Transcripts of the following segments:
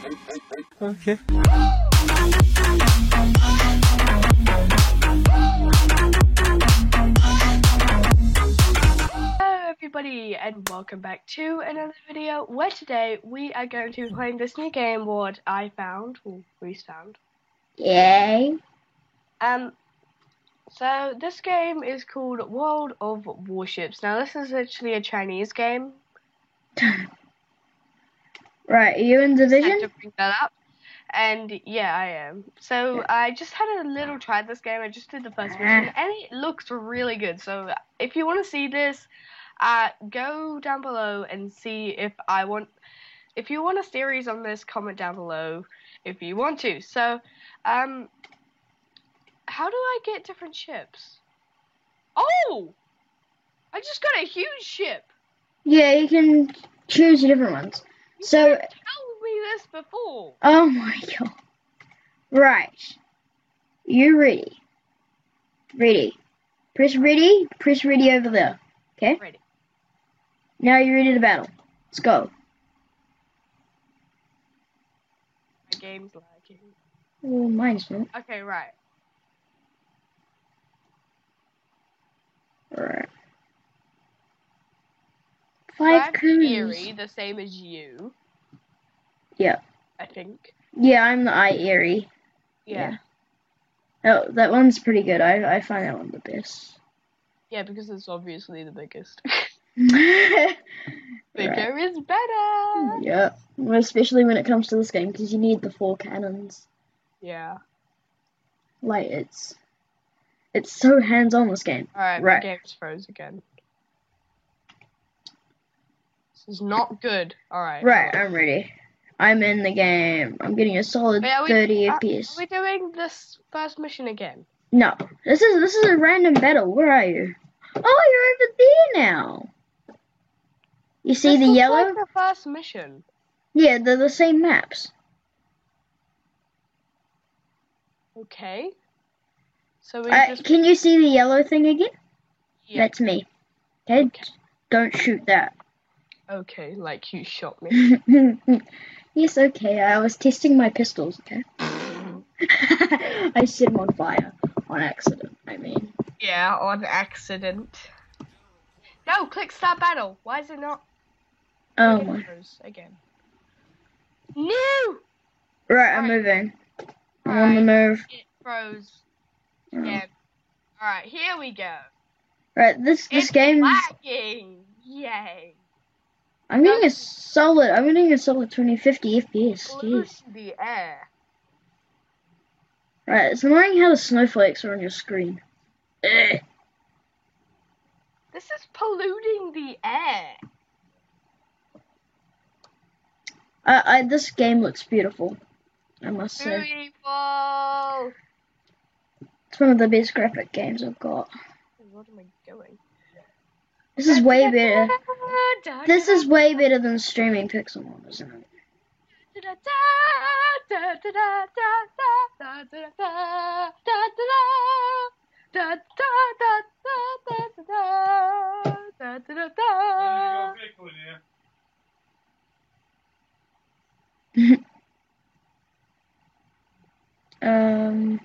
Okay. Hello everybody and welcome back to another video where today we are going to be playing this new game what I found, or Reese found. Yay. So this game is called World of Warships. Now this is actually a Chinese game. Right, are you in I had Division? to bring that up. And yeah, I am. So I just had a little try this game. I just did the first mission and it looks really good. So if you want to see this, go down below and see if you want a series on this, comment down below if you want to. So, how do I get different ships? Oh! I just got a huge ship! Yeah, you can choose different ones. You So, didn't tell me this before. oh my god. Right. You ready? Ready. Press ready over there. Okay? Ready. Now you're ready to battle. Let's go. My game's lagging. Oh, mine's not. Okay, right. Alright. So I 5 have crews. Eerie, the same as you. Yeah. I think. Yeah, I'm the Eerie. Yeah. Oh, that one's pretty good. I find that one the best. Yeah, because it's obviously the biggest. Right. Bigger is better! Yeah, especially when it comes to this game, because you need the 4 cannons. Yeah. Like, it's so hands-on, this game. Alright, my game's froze again. This is not good. Alright. Right, I'm ready. I'm in the game. I'm getting a solid 30 FPS. Are we doing this first mission again? No, this is a random battle. Where are you? Oh, you're over there now. You see This the looks yellow? like the first mission. Yeah, they're the same maps. Okay. So we Can you see the yellow thing again? Yeah. That's me. Okay? Don't shoot that. Okay, like you shot me. Yes, okay. I was testing my pistols, okay? I set them on fire. On accident, I mean. Yeah, on accident. No, click start battle. Why is it not? Oh my. Again. No! Right, I'm moving. I'm on the move. It froze. Again. Alright, here we go. Right, this game's lagging. Yay. I'm getting a solid 20, 50 FPS. Jeez. The air. Right, it's annoying how the snowflakes are on your screen. Ugh. This is polluting the air. This game looks beautiful, I must say. Beautiful. It's one of the best graphic games I've got. What am I doing? This is way better. This is way better than streaming Pixelmon, isn't it? I'm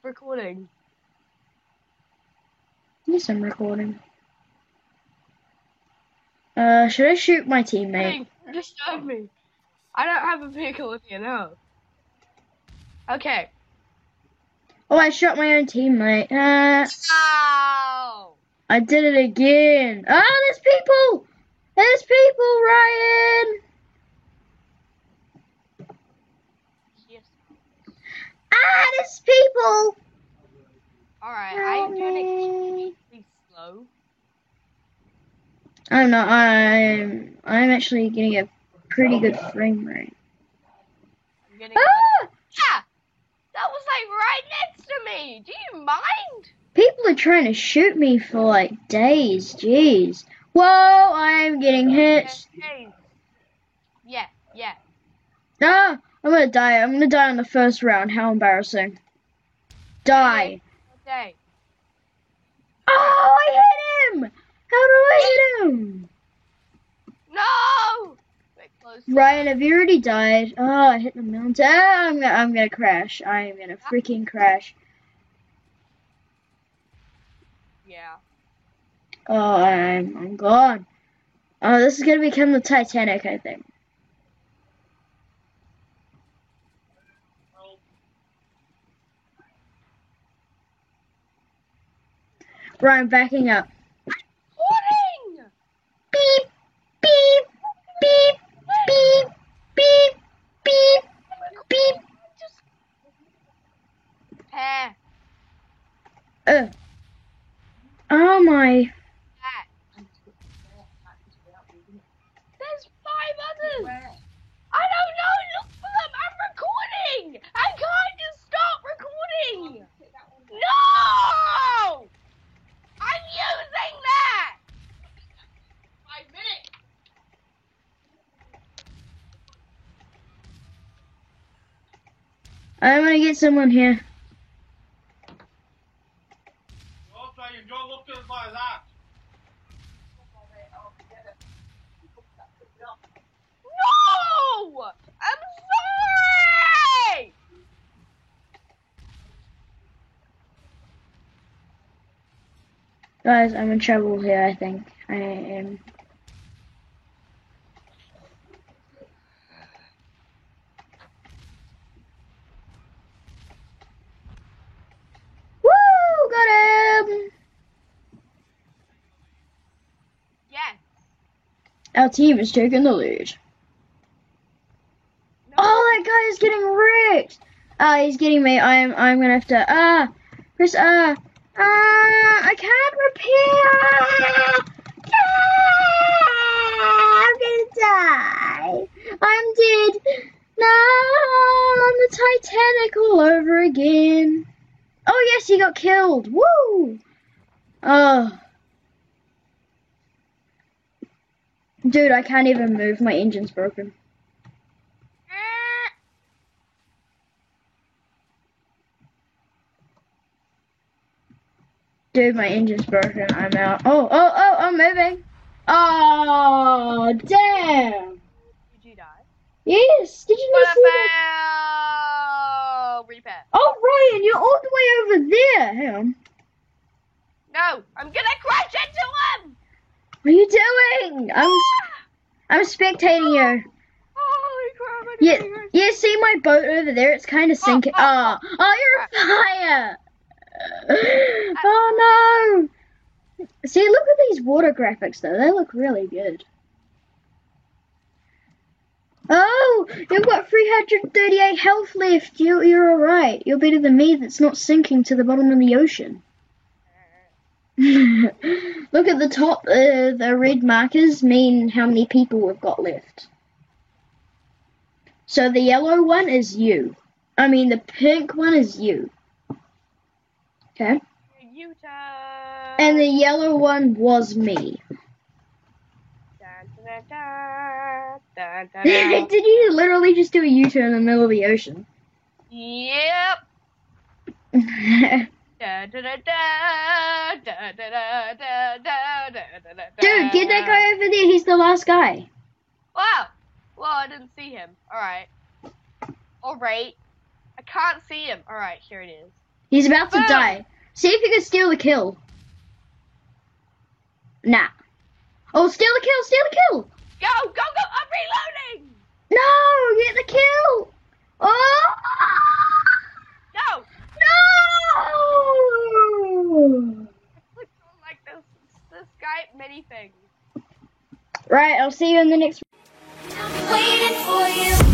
recording. Yes, I'm recording. Should I shoot my teammate? Disturb me. I don't have a vehicle with you, no. Okay. Oh, I shot my own teammate. Ow! I did it again. Ah, there's people! There's people, Ryan! Yes. Ah, there's people! Alright, I'm gonna keep slow. I'm not. I'm actually getting a pretty good frame rate. I'm Ah! Yeah! That was like right next to me! Do you mind? People are trying to shoot me for like days. Jeez. Whoa! I'm getting hit. Yeah. Ah! I'm gonna die. I'm gonna die on the first round. How embarrassing. Die. Okay. Oh! I hit him! How do I hit him? No! Quick, close. Ryan, have you already died? Oh, I hit the mountain. I'm gonna crash. I am gonna freaking crash. Yeah. Oh, I'm gone. Oh, this is gonna become the Titanic, I think. Ryan, backing up. Recording! Beep, beep, beep, beep, beep, beep, beep. Just... Pair. Oh my. There's 5 others! I don't know! Look for them! I'm recording! I can't just stop recording! No! I'm using that! 5 minutes! I'm gonna get someone here. No! I'm sorry! Guys, I'm in trouble here, I think. I am. Woo! Got him! Yes. Our team is taking the lead. No. Oh, that guy is getting wrecked! He's getting me. I'm gonna have to, press I can't repair! I'm gonna die! I'm dead! No! I'm the Titanic all over again. Oh yes, he got killed! Woo! Oh. Dude, I can't even move. My engine's broken. Dude, my engine's broken. I'm out. Oh, I'm moving. Oh, damn. Did you die? Yes. Did you not see that? Fail! Repair. Oh, Ryan, you're all the way over there. Hang on. No, I'm gonna crash into him! What are you doing? I'm spectating you. Holy crap! I Yeah, didn't even- yeah. See my boat over there? It's kind of sinking. Oh, you're a fire. Oh no! See, look at these water graphics though. They look really good. Oh, you've got 338 health left. You're alright. You're better than me that's not sinking to the bottom of the ocean. Look at the top. The red markers mean how many people we've got left. So the yellow one is you. I mean, the pink one is you. Okay? U-turn. And the yellow one was me. Dun, dun, dun, dun, dun, Did dun. you literally just do a U-turn in the middle of the ocean? Yep. Da, da, da, da, da, da, da, da, da, da, da. Dude, get that guy over there. He's the last guy. Wow. Well, I didn't see him. Alright. Alright. I can't see him. Alright, here it is. He's about to Boom. die. See if you can steal the kill. Nah. Oh, steal the kill, steal the kill! Go, go, go! I'm reloading! No, get the kill! Oh! No! No! Click on like this Skype mini thing. Right, I'll see you in the next I'll be waiting for you.